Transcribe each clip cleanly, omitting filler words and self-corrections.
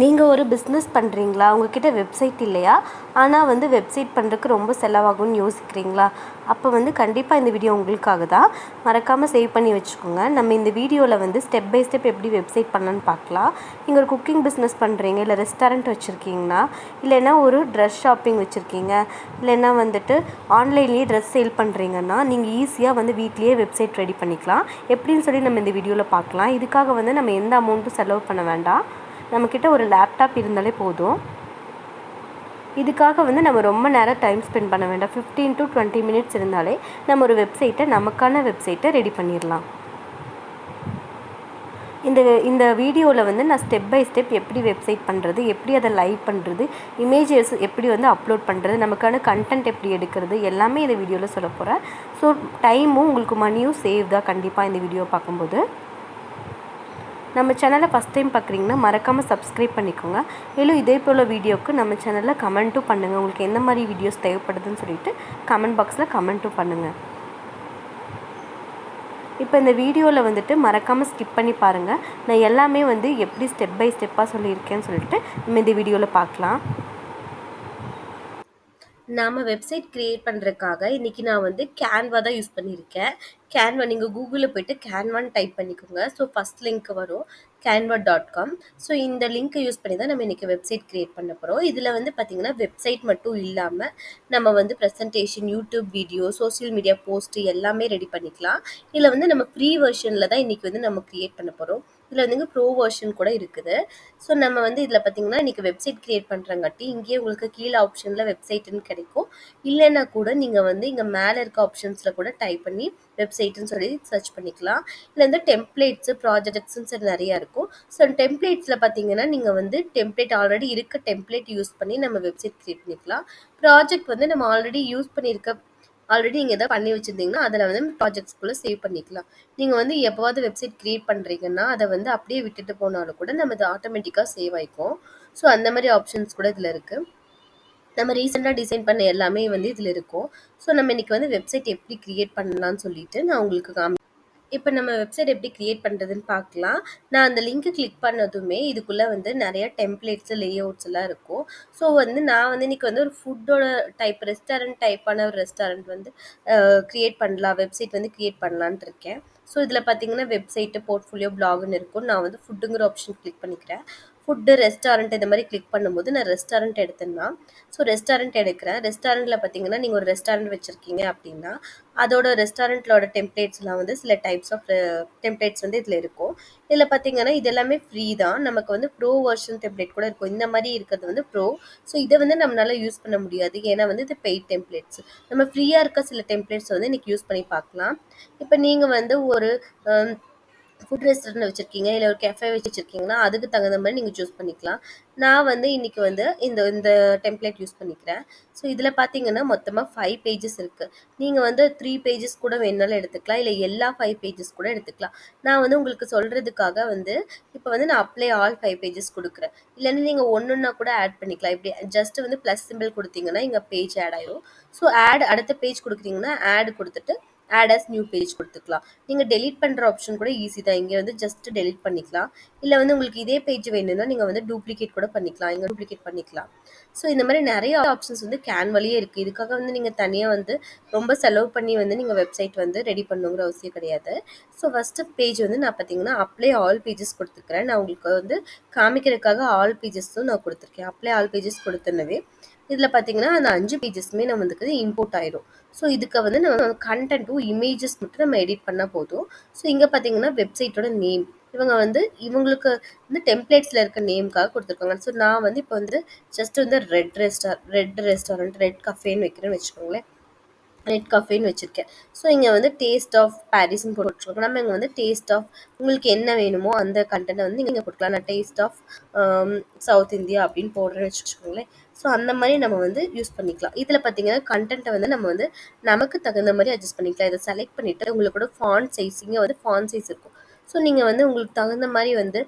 நீங்கள் ஒரு பிஸ்னஸ் பண்ணுறீங்களா? உங்ககிட்ட வெப்சைட் இல்லையா? ஆனால் வெப்சைட் பண்ணுறதுக்கு ரொம்ப செலவாகும்னு யோசிக்கிறீங்களா? அப்போ கண்டிப்பாக இந்த வீடியோ உங்களுக்காக தான். மறக்காமல் சேவ் பண்ணி வச்சுக்கோங்க. நம்ம இந்த வீடியோவில் ஸ்டெப் பை ஸ்டெப் எப்படி வெப்சைட் பண்ணலான்னு பார்க்கலாம். நீங்கள் ஒரு குக்கிங் பிஸ்னஸ் பண்ணுறீங்க, இல்லை ரெஸ்டாரண்ட் வச்சுருக்கீங்கன்னா, இல்லைன்னா ஒரு ட்ரெஸ் ஷாப்பிங் வச்சுருக்கீங்க, இல்லைன்னா ஆன்லைன்லேயே ட்ரெஸ் சேல் பண்ணுறீங்கன்னா, நீங்கள் ஈஸியாக வீட்லேயே வெப்சைட் ரெடி பண்ணிக்கலாம். எப்படின்னு சொல்லி நம்ம இந்த வீடியோவில் பார்க்கலாம். இதுக்காக நம்ம எந்த அமௌண்ட்டும் செலவு பண்ண வேண்டாம். நம்மக்கிட்ட ஒரு லேப்டாப் இருந்தாலே போதும். இதுக்காக நம்ம ரொம்ப நேரம் டைம் ஸ்பெண்ட் பண்ண வேண்டாம். 15 to 20 மினிட்ஸ் இருந்தாலே நம்ம ஒரு நமக்கான வெப்சைட்டை ரெடி பண்ணிடலாம். இந்த வீடியோவில் நான் ஸ்டெப் பை ஸ்டெப் எப்படி வெப்சைட் பண்ணுறது, எப்படி அதை லைவ் பண்ணுறது, இமேஜஸ் எப்படி அப்லோட் பண்ணுறது, நமக்கான கண்டென்ட் எப்படி எடுக்கிறது, எல்லாமே இந்த வீடியோவில் சொல்ல போகிறேன். ஸோ டைமும் உங்களுக்கு மணியும் சேவ் தான் கண்டிப்பாக இந்த வீடியோ பார்க்கும்போது. நம்ம சேனலை ஃபஸ்ட் டைம் பார்க்குறீங்கன்னா மறக்காமல் சப்ஸ்கிரைப் பண்ணிக்கோங்க. மேலும் இதே போல் வீடியோவுக்கு நம்ம சேனலில் கமெண்ட்டும் பண்ணுங்கள். உங்களுக்கு எந்த மாதிரி வீடியோஸ் தேவைப்படுதுன்னு சொல்லிட்டு கமெண்ட் பாக்ஸில் கமெண்ட்டும் பண்ணுங்கள். இப்போ இந்த வீடியோவில் மறக்காமல் ஸ்கிப் பண்ணி பாருங்கள். நான் எல்லாமே எப்படி ஸ்டெப் பை ஸ்டெப்பாக சொல்லியிருக்கேன்னு சொல்லிட்டு நம்ம இந்த வீடியோவில் பார்க்கலாம். நாம் வெப்சைட் க்ரியேட் பண்ணுறதுக்காக இன்றைக்கி நான் கேன்வா தான் யூஸ் பண்ணியிருக்கேன். கேன்வா நீங்கள் கூகுளில் போய்ட்டு கேன்வான்னு டைப் பண்ணிக்கோங்க. ஸோ ஃபஸ்ட் லிங்க் வரும் canva.com. ஸோ இந்த லிங்க்கை யூஸ் பண்ணி தான் நம்ம இன்றைக்கி வெப்சைட் க்ரியேட் பண்ண போகிறோம். இதில் பார்த்திங்கன்னா வெப்சைட் மட்டும் இல்லாமல் நம்ம presentation, YouTube video, social media post எல்லாமே ரெடி பண்ணிக்கலாம். இதில் நம்ம ஃப்ரீ வெர்ஷனில் தான் இன்றைக்கி நம்ம க்ரியேட் பண்ண போகிறோம். இதில் ப்ரோ வெர்ஷன் கூட இருக்குது. ஸோ நம்ம இதில் பார்த்திங்கன்னா இன்றைக்கி வெப்சைட் க்ரியேட் பண்ணுறங்காட்டி இங்கேயே உங்களுக்கு கீழே ஆப்ஷனில் வெப்சைட்டுன்னு கிடைக்கும். இல்லைன்னா கூட நீங்கள் இங்கே மேலே இருக்க ஆப்ஷன்ஸில் கூட டைப் பண்ணி வெப்சைட்டுன்னு சொல்லி சர்ச் பண்ணிக்கலாம். இதில் டெம்ப்ளேட்ஸு, ப்ராஜெக்ட்ஸ்ன்னு சொல்லி நிறையா இருக்கும். ஸோ டெம்ப்ளேட்ஸில் பார்த்தீங்கன்னா நீங்கள் டெம்ப்ளேட் ஆல்ரெடி இருக்க டெம்ப்ளேட் யூஸ் பண்ணி நம்ம வெப்சைட் க்ரியேட் பண்ணிக்கலாம். ப்ராஜெக்ட் நம்ம ஆல்ரெடி யூஸ் பண்ணியிருக்க ஆல்ரெடி நீங்கள் எதாவது பண்ணி வச்சுருந்தீங்கன்னா அதில் ப்ராஜெக்ட்ஸ்குள்ளே சேவ் பண்ணிக்கலாம். நீங்கள் எப்போவாவது வெப்சைட் க்ரியேட் பண்ணுறீங்கன்னா அதை அப்படியே விட்டுட்டு போனாலும் கூட நம்ம அது ஆட்டோமேட்டிக்காக சேவ் ஆகிக்கும். ஸோ அந்த மாதிரி ஆப்ஷன்ஸ் கூட இதில் இருக்குது. நம்ம ரீசெண்டாக டிசைன் பண்ண எல்லாமே இதில் இருக்கும். ஸோ நம்ம இன்றைக்கி வெப்சைட் எப்படி க்ரியேட் பண்ணலான்னு சொல்லிட்டு நான் உங்களுக்கு இப்போ நம்ம வெப்சைட் எப்படி க்ரியேட் பண்ணுறதுன்னு பார்க்கலாம். நான் அந்த லிங்க்கு கிளிக் பண்ணதுமே இதுக்குள்ளே நிறைய டெம்ப்ளேட்ஸு, லேஅவுட்ஸ் எல்லாம் இருக்கும். ஸோ நான் இன்றைக்கி ஒரு ஃபுட்டோட டைப் ரெஸ்டாரண்ட் டைப்பான ஒரு ரெஸ்டாரண்ட் க்ரியேட் பண்ணலாம், வெப்சைட் க்ரியேட் பண்ணலான்ட்டு இருக்கேன். ஸோ இதில் பார்த்தீங்கன்னா வெப்சைட்டு, போர்ட்ஃபோலியோ, பிளாகுன்னு இருக்கும். நான் ஃபுட்டுங்கிற ஆப்ஷன் கிளிக் பண்ணிக்கிறேன். ஃபுட்டு, ரெஸ்டாரண்ட் இந்த மாதிரி கிளிக் பண்ணும்போது நான் ரெஸ்டாரண்ட் எடுத்தேன்னா, ஸோ ரெஸ்டாரண்ட் எடுக்கிறேன். ரெஸ்டாரண்ட்டில் பார்த்தீங்கன்னா நீங்கள் ஒரு ரெஸ்டாரண்ட் வச்சுருக்கீங்க அப்படின்னா அதோட ரெஸ்டாரண்ட்டோட டெம்ப்ளேட்ஸ்லாம் சில டைப்ஸ் ஆஃப் டெம்ப்ளேட்ஸ் இதில் இருக்கும். இதில் பார்த்தீங்கன்னா இது எல்லாமே ஃப்ரீ தான். நமக்கு ப்ரோ வெர்ஷன் டெம்ப்ளேட் கூட இருக்கும். இந்த மாதிரி இருக்கிறது ப்ரோ. ஸோ இதை நம்மளால யூஸ் பண்ண முடியாது. ஏன்னா இது பெய்ட் டெம்ப்ளேட்ஸ். நம்ம ஃப்ரீயாக இருக்க சில டெம்ப்ளேட்ஸ் இன்றைக்கி யூஸ் பண்ணி பார்க்கலாம். இப்போ நீங்கள் ஒரு ஃபுட் ரெஸ்டாரண்ட் வச்சுருக்கீங்க, இல்லை ஒரு கேஃபே வச்சுருக்கீங்கன்னா அதுக்கு தகுந்த மாதிரி நீங்கள் சூஸ் பண்ணிக்கலாம். நான் இன்றைக்கி இந்த இந்த டெம்ப்ளேட் யூஸ் பண்ணிக்கிறேன். ஸோ இதில் பார்த்தீங்கன்னா மொத்தமாக 5 பேஜஸ் இருக்குது. நீங்கள் 3 பேஜஸ் கூட வேணாலும் எடுத்துக்கலாம், இல்லை எல்லா 5 பேஜஸ் கூட எடுத்துக்கலாம். நான் உங்களுக்கு சொல்கிறதுக்காக இப்போ நான் அப்ளை ஆல் 5 பேஜஸ் கொடுக்குறேன். இல்லைன்னா நீங்கள் ஒன்றுன்னா கூட ஆட் பண்ணிக்கலாம். இப்படி ஜஸ்ட் ப்ளஸ் சிம்பிள் கொடுத்தீங்கன்னா இங்கே பேஜ் ஆட் ஆயிடும். ஸோ அடுத்த பேஜ் கொடுக்குறீங்கன்னா ஆட் கொடுத்துட்டு ஆட் அஸ் நியூ பேஜ் கொடுத்துக்கலாம். நீங்கள் டெலீட் பண்ணுற ஆப்ஷன் கூட ஈஸி தான். இங்கே ஜஸ்ட் டெலீட் பண்ணிக்கலாம். இல்லை உங்களுக்கு இதே பேஜ் வேணும்னா நீங்கள் டூப்ளிகேட் கூட பண்ணிக்கலாம். இங்கே டூப்ளிகேட் பண்ணிக்கலாம். ஸோ இந்த மாதிரி நிறைய ஆப்ஷன்ஸ் கேன்வாலேயே இருக்குது. இதுக்காக நீங்கள் தனியாக ரொம்ப செலவு பண்ணி நீங்கள் வெப்சைட் ரெடி பண்ணுங்கிற அவசியம் கிடையாது. ஸோ ஃபஸ்ட்டு பேஜ் நான் பார்த்தீங்கன்னா அப்ளை ஆல் பேஜஸ் கொடுத்துருக்குறேன். நான் உங்களுக்கு காமிக்கிறதுக்காக ஆல் பேஜஸும் நான் கொடுத்துருக்கேன். அப்ளை ஆல் பேஜஸ் கொடுத்தனவே இதில் பார்த்தீங்கன்னா அந்த 5 பேஜஸ்மே நம்ம இம்போர்ட் ஆயிடும். ஸோ இதுக்கு நம்ம கண்டென்ட்டும் இமேஜஸ் மட்டும் நம்ம எடிட் பண்ணால் போதும். ஸோ இங்கே பார்த்தீங்கன்னா வெப்சைட்டோட நேம் இவங்க இவங்களுக்கு டெம்ப்ளேட்ஸில் இருக்க நேம்காக கொடுத்துருக்காங்க. ஸோ நான் இப்போ ஜஸ்ட் ரெட் ரெஸ்டாரண்ட், ரெட் கஃபேன்னு வைக்கிறேன்னு வச்சுக்கோங்களேன். ரெட் கஃபேன்னு வச்சுருக்கேன். ஸோ இங்கே டேஸ்ட் ஆஃப் பாரிஸ்ன்னு போட்டுருக்கோம். நம்ம இங்கே டேஸ்ட் ஆஃப் உங்களுக்கு என்ன வேணுமோ அந்த கண்டென்ட்டை நீங்கள் கொடுக்கலாம். நான் டேஸ்ட் ஆஃப் சவுத் இந்தியா அப்படின்னு போடுறேன்னு வச்சுக்கோங்களேன். ஸோ அந்த மாதிரி நம்ம யூஸ் பண்ணிக்கலாம். இதில் பார்த்தீங்கன்னா கண்டென்ட்டை நம்ம நமக்கு தகுந்த மாதிரி அட்ஜஸ்ட் பண்ணிக்கலாம். இதை செலக்ட் பண்ணிவிட்டு உங்களோட ஃபாண்ட் சைஸ் இங்கே ஃபாண்ட் சைஸ் இருக்கும். ஸோ நீங்கள் உங்களுக்கு தகுந்த மாதிரி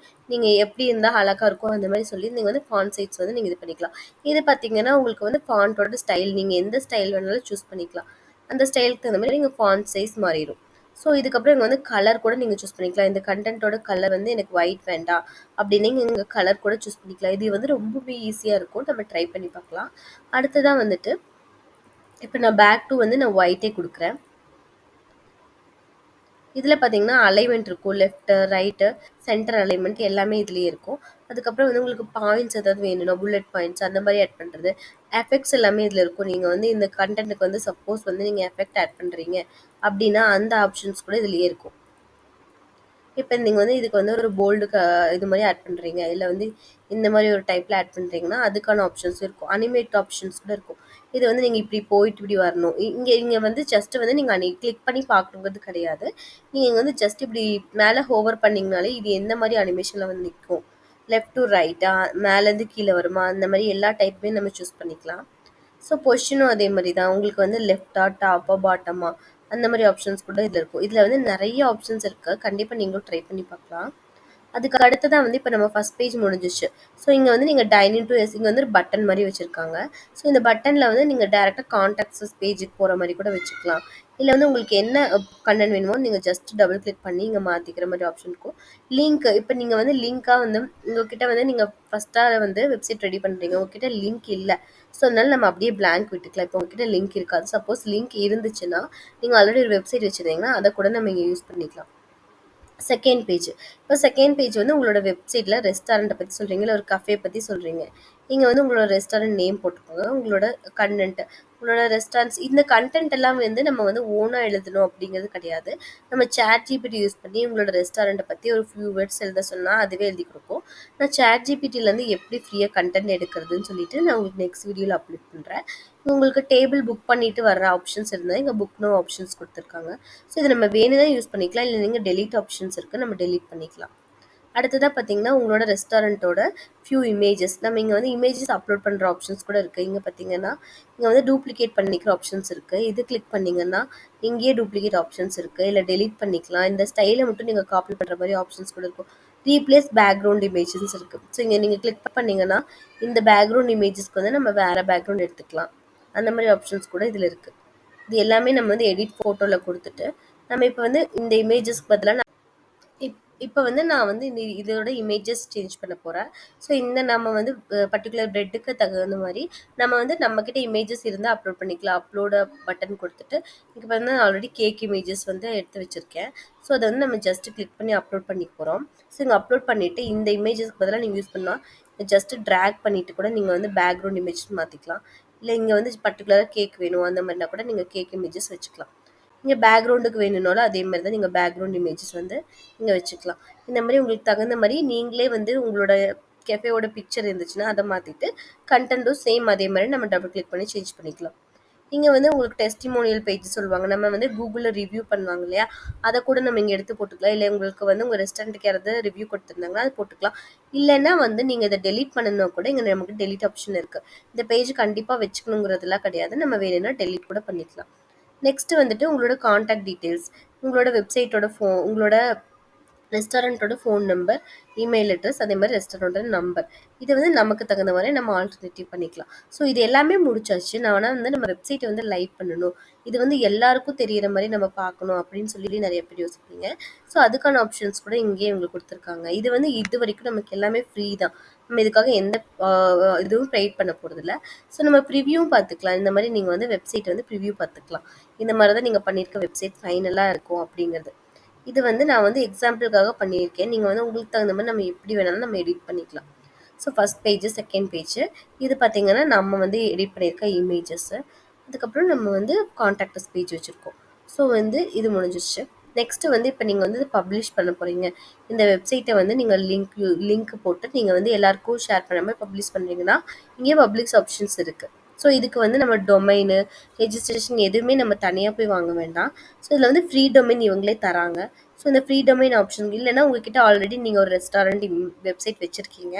நீங்கள் எப்படி இருந்தால் அழகாக இருக்கும் அந்த மாதிரி சொல்லி நீங்கள் ஃபாண்ட் சைஸ் நீங்கள் இது பண்ணிக்கலாம். இது பார்த்தீங்கன்னா உங்களுக்கு ஃபாண்ட்டோட ஸ்டைல் நீங்கள் எந்த ஸ்டைல் வேணாலும் சூஸ் பண்ணிக்கலாம். அந்த ஸ்டைலுக்கு தகுந்த மாதிரி நீங்கள் ஃபாண்ட் சைஸ் மாறிடும். ஸோ இதுக்கப்புறம் இங்கே வந்து கலர் கூட நீங்கள் சூஸ் பண்ணிக்கலாம். இந்த கண்டென்ட்டோட கலர் வந்து எனக்கு ஒயிட் வேண்டாம் அப்படின்னு இங்கே கலர் கூட சூஸ் பண்ணிக்கலாம். இது வந்து ரொம்பவே ஈஸியாக இருக்கும். நம்ம ட்ரை பண்ணி பார்க்கலாம். அடுத்ததாக வந்துட்டு இப்போ நான் பேக் டு வந்து நான் ஒயிட்டே கொடுக்குறேன். இதில் பார்த்தீங்கன்னா அலைன்மெண்ட் இருக்கும். லெஃப்ட்டு, ரைட்டு, சென்டர் அலைன்மெண்ட் எல்லாமே இதுலேயே இருக்கும். அதுக்கப்புறம் வந்து உங்களுக்கு பாயிண்ட்ஸ் ஏதாவது வேணும்னா புல்லட் பாயிண்ட்ஸ் அந்த மாதிரி ஆட் பண்ணுறது, எஃபெக்ட்ஸ் எல்லாமே இதில் இருக்கும். நீங்கள் வந்து இந்த கண்டென்ட்டுக்கு வந்து சப்போஸ் வந்து நீங்கள் எஃபெக்ட் ஆட் பண்ணுறீங்க அப்படின்னா அந்த ஆப்ஷன்ஸ் கூட இதுலேயே இருக்கும். இப்போ நீங்கள் வந்து இதுக்கு வந்து ஒரு போல்டு இது மாதிரி ஆட் பண்ணுறீங்க, இல்லை வந்து இந்த மாதிரி ஒரு டைப்பில் ஆட் பண்ணுறீங்கன்னா அதுக்கான ஆப்ஷன்ஸ் இருக்கும். அனிமேட் ஆப்ஷன்ஸ் கூட இருக்கும். இது வந்து நீங்கள் இப்படி போயிட்டு இப்படி வரணும். இங்கே வந்து ஜஸ்ட் வந்து நீங்கள் கிளிக் பண்ணி பார்க்கணுங்கிறது கிடையாது. நீங்கள் வந்து ஜஸ்ட் இப்படி மேலே ஹோவர் பண்ணிங்கனாலே இது எந்த மாதிரி அனிமேஷனில் வந்து நிற்கும், லெஃப்ட் டு ரைட்டா, மேலேருந்து கீழே வருமா, அந்த மாதிரி எல்லா டைப்புமே நம்ம சூஸ் பண்ணிக்கலாம். ஸோ பொசிஷனும் அதே மாதிரி தான். உங்களுக்கு வந்து லெஃப்ட்டா, டாப்பா, பாட்டமா அந்த மாதிரி ஆப்ஷன்ஸ் கூட இதில் இருக்கும். இதில் வந்து நிறைய ஆப்ஷன்ஸ் இருக்குது. கண்டிப்பாக நீங்களும் ட்ரை பண்ணி பார்க்கலாம். அதுக்கு அடுத்ததான் வந்து இப்போ நம்ம ஃபஸ்ட் பேஜ் முடிஞ்சிச்சு. ஸோ இங்கே வந்து நீங்கள் டைனிங் டு எஸ் இங்கே வந்து ஒரு பட்டன் மாதிரி வச்சுருக்காங்க. ஸோ இந்த பட்டனில் வந்து நீங்கள் டேரெக்டாக கான்டாக்ட்ஸ் பேஜுக்கு போகிற மாதிரி கூட வச்சுக்கலாம். இல்லை வந்து உங்களுக்கு என்ன கண்டென்ட் வேணுமோ நீங்கள் ஜஸ்ட் டபுள் கிளிக் பண்ணி இங்கே மாற்றிக்கிற மாதிரி ஆப்ஷன் இருக்கும். லிங்க் இப்போ நீங்கள் வந்து லிங்காக வந்து உங்கள்கிட்ட வந்து நீங்கள் ஃபஸ்ட்டாக வந்து வெப்சைட் ரெடி பண்ணுறீங்க, உங்ககிட்ட லிங்க் இல்லை. ஸோ அதனால நம்ம அப்படியே பிளாங்க் விட்டுக்கலாம். இப்போ உங்ககிட்ட லிங்க் இருக்காது. சப்போஸ் லிங்க் இருந்துச்சுன்னா நீங்கள் ஆல்ரெடி ஒரு வெப்சைட் வச்சுருந்தீங்கன்னா அதை கூட நம்ம இங்கே யூஸ் பண்ணிக்கலாம். Second page. இப்போ செகண்ட் பேஜ் வந்து உங்களோட வெப்சைட்டில் ரெஸ்டாரண்ட்டை பற்றி சொல்கிறீங்க, இல்லை ஒரு கஃபே பற்றி சொல்கிறீங்க. இங்கே வந்து உங்களோட ரெஸ்டாரண்ட் நேம் போட்டுக்கோங்க, உங்களோட கண்டென்ட், உங்களோட ரெஸ்டாரண்ட்ஸ். இந்த கண்டென்ட் எல்லாம் வந்து நம்ம வந்து ஓனாக எழுதணும் அப்படிங்கிறது கிடையாது. நம்ம சேட் ஜிபிடி யூஸ் பண்ணி உங்களோட ரெஸ்டாரண்ட்டை பற்றி ஒரு ஃபியூ வேர்ட்ஸ் எழுத சொன்னால் அதுவே எழுதி கொடுக்கும். நான் சேட் ஜிபிடிலேருந்து எப்படி ஃப்ரீயாக கண்டென்ட் எடுக்கிறதுன்னு சொல்லிட்டு நான் உங்களுக்கு நெக்ஸ்ட் வீடியோவில் அப்லோட் பண்ணுறேன். உங்களுக்கு டேபிள் புக் பண்ணிட்டு வர்ற ஆப்ஷன்ஸ் இருந்தால் இங்கே புக் நோ ஆப்ஷன்ஸ் கொடுத்துருக்காங்க. ஸோ இது நம்ம வேணும்னா யூஸ் பண்ணிக்கலாம், இல்லை நீங்கள் டெலீட் ஆப்ஷன்ஸ் இருக்குது, நம்ம டெலீட் பண்ணிக்கலாம். அடுத்ததாக பார்த்தீங்கன்னா உங்களோட ரெஸ்டாரண்ட்டோட ஃபியூ இமேஜஸ் நம்ம இங்கே வந்து இமேஜஸ் அப்லோட் பண்ணுற ஆப்ஷன்ஸ் கூட இருக்குது. இங்கே பார்த்தீங்கன்னா இங்கே வந்து டூப்ளிகேட் பண்ணிக்கிற ஆப்ஷன்ஸ் இருக்குது. இது கிளிக் பண்ணிங்கன்னா இங்கேயே டூப்ளிகேட் ஆப்ஷன்ஸ் இருக்குது, இல்லை டெலீட் பண்ணிக்கலாம். இந்த ஸ்டைலை மட்டும் நீங்கள் காப்பி பண்ணுற மாதிரி ஆப்ஷன்ஸ் கூட இருக்கும். ரீப்ளேஸ் பேக்ரவுண்ட் இமேஜஸ் இருக்குது. ஸோ இங்கே நீங்கள் கிளிக் பண்ணிங்கன்னா இந்த பேக்ரவுண்ட் இமேஜஸ்க்கு வந்து நம்ம வேறு பேக்ரவுண்ட் எடுத்துக்கலாம். அந்த மாதிரி ஆப்ஷன்ஸ் கூட இதில் இருக்குது. இது எல்லாமே நம்ம வந்து எடிட் ஃபோட்டோவில் கொடுத்துட்டு நம்ம இப்போ வந்து இந்த இமேஜஸ்க்கு பதிலாக இப்போ வந்து நான் வந்து இதோட இமேஜஸ் சேஞ்ச் பண்ண போகிறேன். ஸோ இந்த நம்ம வந்து பர்டிகுலர் பிரெட்டுக்கு தகுந்த மாதிரி நம்ம வந்து நம்மக்கிட்ட இமேஜஸ் இருந்தால் அப்லோட் பண்ணிக்கலாம். அப்லோட பட்டன் கொடுத்துட்டு இப்போ வந்து ஆல்ரெடி கேக் இமேஜஸ் வந்து எடுத்து வச்சுருக்கேன். ஸோ அதை வந்து நம்ம ஜஸ்ட்டு கிளிக் பண்ணி அப்லோட் பண்ணிக்க போகிறோம். ஸோ இங்கே அப்லோட் பண்ணிவிட்டு இந்த இமேஜஸ்க்கு பதிலாக நீங்கள் யூஸ் பண்ணால் ஜஸ்ட்டு ட்ராக் பண்ணிவிட்டு கூட நீங்கள் வந்து பேக்ரவுண்ட் இமேஜஸ் மாற்றிக்கலாம். இல்லை இங்கே வந்து பர்டிகுலராக கேக் வேணும் அந்த மாதிரினா கூட நீங்கள் கேக் இமேஜஸ் வச்சுக்கலாம். இங்கே பேக்ரவுண்டுக்கு வேணும்னாலும் அதே மாதிரி தான் நீங்கள் பேக்ரவுண்ட் இமேஜஸ் வந்து இங்கே வச்சுக்கலாம். இந்த மாதிரி உங்களுக்கு தகுந்த மாதிரி நீங்களே வந்து உங்களோட கெஃபேவோட பிக்சர் இருந்துச்சுன்னா அதை மாற்றிட்டு கண்டென்ட்டும் சேம் அதே மாதிரி நம்ம டபுள் கிளிக் பண்ணி சேஞ்ச் பண்ணிக்கலாம். இங்கே வந்து உங்களுக்கு டெஸ்டிமோனியல் பேஜ் சொல்லுவாங்க, நம்ம வந்து கூகுளில் ரிவ்யூ பண்ணுவாங்க இல்லையா, அதை கூட நம்ம இங்கே எடுத்து போட்டுக்கலாம். இல்லை உங்களுக்கு வந்து உங்கள் ரெஸ்டாரண்ட்டுக்கு யாராவது ரிவ்யூ கொடுத்துருந்தாங்கன்னா அது போட்டுக்கலாம். இல்லைன்னா வந்து நீங்கள் இதை டெலீட் பண்ணணும்னா கூட இங்கே நமக்கு டெலீட் ஆப்ஷன் இருக்குது. இந்த பேஜ் கண்டிப்பாக வச்சுக்கணுங்கிறதுலாம் கிடையாது, நம்ம வேணும்னா டெலீட் கூட பண்ணிக்கலாம். நெக்ஸ்ட் வந்துட்டு உங்களோட காண்டாக்ட் டீட்டெயில்ஸ், உங்களோட வெப்சைட்டோட உங்களோட ரெஸ்டாரண்ட்டோட ஃபோன் நம்பர், இமெயில் அட்ரஸ், அதே மாதிரி ரெஸ்டாரண்ட்டோட நம்பர். இதை வந்து நமக்கு தகுந்த மாதிரி நம்ம ஆல்டர்னேட்டிவ் பண்ணிக்கலாம். ஸோ இது எல்லாமே முடிச்சாச்சு. நான் ஆனால் வந்து நம்ம வெப்சைட்டை வந்து லைவ் பண்ணணும், இது வந்து எல்லாருக்கும் தெரியிற மாதிரி நம்ம பார்க்கணும் அப்படின்னு சொல்லி நிறைய பேர் யோசிப்பீங்க. ஸோ அதுக்கான ஆப்ஷன்ஸ் கூட இங்கேயே உங்களுக்கு கொடுத்துருக்காங்க. இது வந்து இது வரைக்கும் நமக்கு எல்லாமே ஃப்ரீ தான். நம்ம இதுக்காக எந்த இதுவும் ப்ரைட் பண்ண போகிறதில்ல. ஸோ நம்ம ப்ரிவியூவும் பார்த்துக்கலாம். இந்த மாதிரி நீங்கள் வந்து வெப்சைட் வந்து ப்ரிவியூ பார்த்துக்கலாம். இந்த மாதிரி தான் நீங்கள் பண்ணியிருக்க வெப்சைட் ஃபைனலாக இருக்கும் அப்படிங்கிறது. இது வந்து நான் வந்து எக்ஸாம்பிளுக்காக பண்ணியிருக்கேன். நீங்கள் வந்து உங்களுக்கு தகுந்த மாதிரி நம்ம எப்படி வேணாலும் நம்ம எடிட் பண்ணிக்கலாம். So first page, second page, இது பார்த்திங்கன்னா நம்ம வந்து எடிட் பண்ணியிருக்க இமேஜஸ்ஸு. அதுக்கப்புறம் நம்ம வந்து கான்டாக்டஸ் பேஜ் வச்சுருக்கோம். ஸோ வந்து இது முடிஞ்சிருச்சு. நெக்ஸ்ட்டு வந்து இப்போ நீங்கள் வந்து பப்ளிஷ் பண்ண போகிறீங்க. இந்த வெப்சைட்டை வந்து நீங்கள் லிங்க் போட்டு நீங்கள் வந்து எல்லாருக்கும் ஷேர் பண்ண மாதிரி பப்ளிஷ் பண்ணுறீங்கன்னா இங்கே பப்ளிஷ் ஆப்ஷன்ஸ் இருக்குது. ஸோ இதுக்கு வந்து நம்ம டொமைனு, ரெஜிஸ்ட்ரேஷன் எதுவுமே நம்ம தனியாக போய் வாங்க வேண்டாம். ஸோ இதில் வந்து ஃப்ரீ டொமைன் இவங்களே தராங்க. ஸோ இந்த ஃப்ரீ டொமைன் ஆப்ஷன் இல்லைன்னா உங்ககிட்ட ஆல்ரெடி நீங்கள் ஒரு ரெஸ்டாரண்ட் வெப்சைட் வச்சுருக்கீங்க,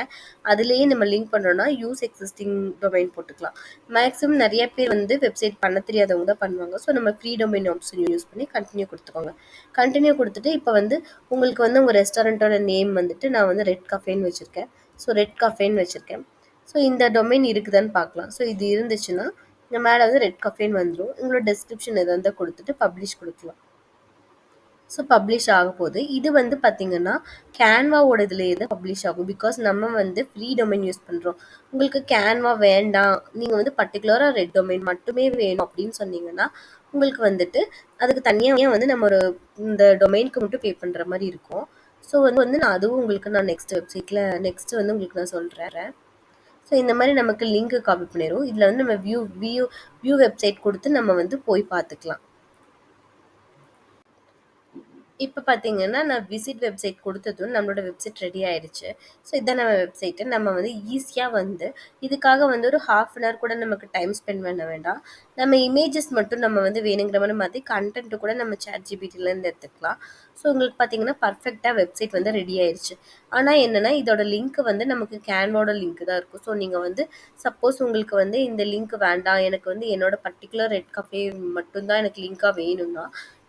அதுலேயே நம்ம லிங்க் பண்ணுறோன்னா யூஸ் எக்ஸிஸ்டிங் டொமைன் போட்டுக்கலாம். மேக்ஸிமம் நிறைய பேர் வந்து வெப்சைட் பண்ண தெரியாதவங்க தான் பண்ணுவாங்க. ஸோ நம்ம ஃப்ரீ டொமைன் ஆப்ஷன் யூஸ் பண்ணி கண்டினியூ கொடுத்துக்கோங்க. கண்டினியூ கொடுத்துட்டு இப்போ வந்து உங்களுக்கு வந்து உங்கள் ரெஸ்டாரண்ட்டோட நேம் வந்துட்டு நான் வந்து ரெட் கஃபேன்னு வச்சுருக்கேன். ஸோ ரெட் கஃபேன்னு வச்சுருக்கேன். ஸோ இந்த டொமைன் இருக்குதான்னு பார்க்கலாம். ஸோ இது இருந்துச்சுன்னா இந்த மேலே வந்து ரெட் கஃபேன்னு வந்துடும். உங்களோட டெஸ்கிரிப்ஷன் எதாவது கொடுத்துட்டு பப்ளிஷ் கொடுக்கலாம். ஸோ பப்ளிஷ் ஆகப்போகுது. இது வந்து பார்த்தீங்கன்னா, கேன்வாவோட இதுலேயே தான் பப்ளிஷ் ஆகும். பிகாஸ் நம்ம வந்து ஃப்ரீ டொமைன் யூஸ் பண்ணுறோம். உங்களுக்கு கேன்வா வேண்டாம், நீங்கள் வந்து பர்ட்டிகுலராக ரெட் டொமைன் மட்டுமே வேணும் அப்படின்னு சொன்னீங்கன்னா, உங்களுக்கு வந்துட்டு அதுக்கு தனியாக வந்து நம்ம ஒரு இந்த டொமைனுக்கு மட்டும் பே பண்ணுற மாதிரி இருக்கும். ஸோ வந்து நான் அதுவும் உங்களுக்கு நான் நெக்ஸ்ட் வெப்சைட்டில் நெக்ஸ்ட் வந்து உங்களுக்கு நான் சொல்கிறேன். ஸோ இந்த மாதிரி நமக்கு லிங்க் காப்பி பண்ணிடும். இதில் வந்து நம்ம வியூ வெப்சைட் கொடுத்து நம்ம வந்து போய் பார்த்துக்கலாம். இப்போ பார்த்தீங்கன்னா, நான் விசிட் வெப்சைட் கொடுத்ததும் நம்மளோட வெப்சைட் ரெடி ஆயிடுச்சு. ஸோ இதான் நம்ம வெப்சைட்டு. நம்ம வந்து ஈஸியா வந்து இதுக்காக வந்து ஒரு 1/2 அன் ஹவர் கூட நமக்கு டைம் ஸ்பெண்ட் பண்ண வேண்டாம். நம்ம இமேஜஸ் மட்டும் நம்ம வந்து வேணுங்கிற மாதிரி மாத்தி கன்டென்ட் கூட நம்ம ChatGPTலேருந்து எடுத்துக்கலாம். ஸோ உங்களுக்கு பார்த்தீங்கன்னா, பர்ஃபெக்ட்டா வெப்சைட் வந்து ரெடி ஆயிருச்சு. ஆனா என்னன்னா, இதோட லிங்க் வந்து நமக்கு கேன்வாவோட லிங்க் தான் இருக்கும். ஸோ நீங்க வந்து சப்போஸ் உங்களுக்கு வந்து இந்த லிங்க் வேண்டாம், எனக்கு வந்து என்னோட பர்ட்டிகுலர் ரெட் கஃபே மட்டும் தான் எனக்கு லிங்க்கா வேணும்னா,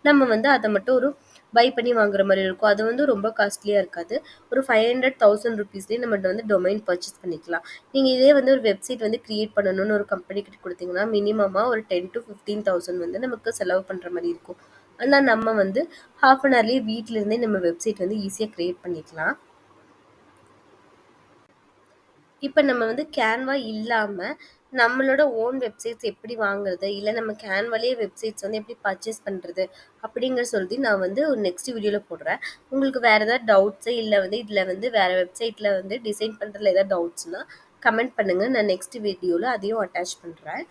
நம்ம வந்து அத மட்டும் ஒரு பை பண்ணி வாங்குற மாதிரி இருக்கும். அது வந்து ரொம்ப காஸ்ட்லியாக இருக்காது. ஒரு 500,000 ருபீஸ்லேயே நம்ம வந்து டொமைன் பர்ச்சேஸ் பண்ணிக்கலாம். நீங்கள் இதே வந்து ஒரு வெப்சைட் வந்து கிரியேட் பண்ணணும்னு ஒரு கம்பெனி கிட்ட கொடுத்தீங்கன்னா மினிமமாக ஒரு 10 to 15,000 வந்து நமக்கு செலவு பண்ணுற மாதிரி இருக்கும். ஆனால் நம்ம வந்து 1/2 அன் ஹவர்லேயே வீட்டிலேருந்தே நம்ம வெப்சைட் வந்து ஈஸியாக கிரியேட் பண்ணிக்கலாம். இப்போ நம்ம வந்து கேன்வா இல்லாமல் நம்மளோட ஓன் வெப்சைட்ஸ் எப்படி வாங்குறது, இல்லை நம்ம கேன்வாலே வெப்சைட்ஸ் வந்து எப்படி பர்ச்சேஸ் பண்ணுறது அப்படிங்கிற சொல்லி நான் வந்து ஒரு நெக்ஸ்ட் வீடியோவில் போடுறேன். உங்களுக்கு வேறு ஏதாவது டவுட்ஸு இல்லை வந்து இதில் வந்து வேறு வெப்சைட்டில் வந்து டிசைன் பண்ணுறதுல ஏதாவது டவுட்ஸ்னால் கமெண்ட் பண்ணுங்கள். நான் நெக்ஸ்ட் வீடியோவில் அதையும் அட்டாச் பண்ணுறேன்.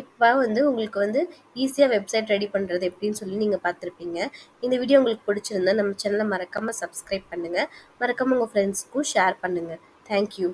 இப்போ வந்து உங்களுக்கு வந்து ஈஸியாக வெப்சைட் ரெடி பண்ணுறது எப்படின்னு சொல்லி நீங்கள் பார்த்துருப்பீங்க. இந்த வீடியோ உங்களுக்கு பிடிச்சிருந்தா நம்ம சேனலை மறக்காமல் சப்ஸ்கிரைப் பண்ணுங்கள். மறக்காமல் உங்கள் ஃப்ரெண்ட்ஸ்க்கும் ஷேர் பண்ணுங்கள். தேங்க்யூ.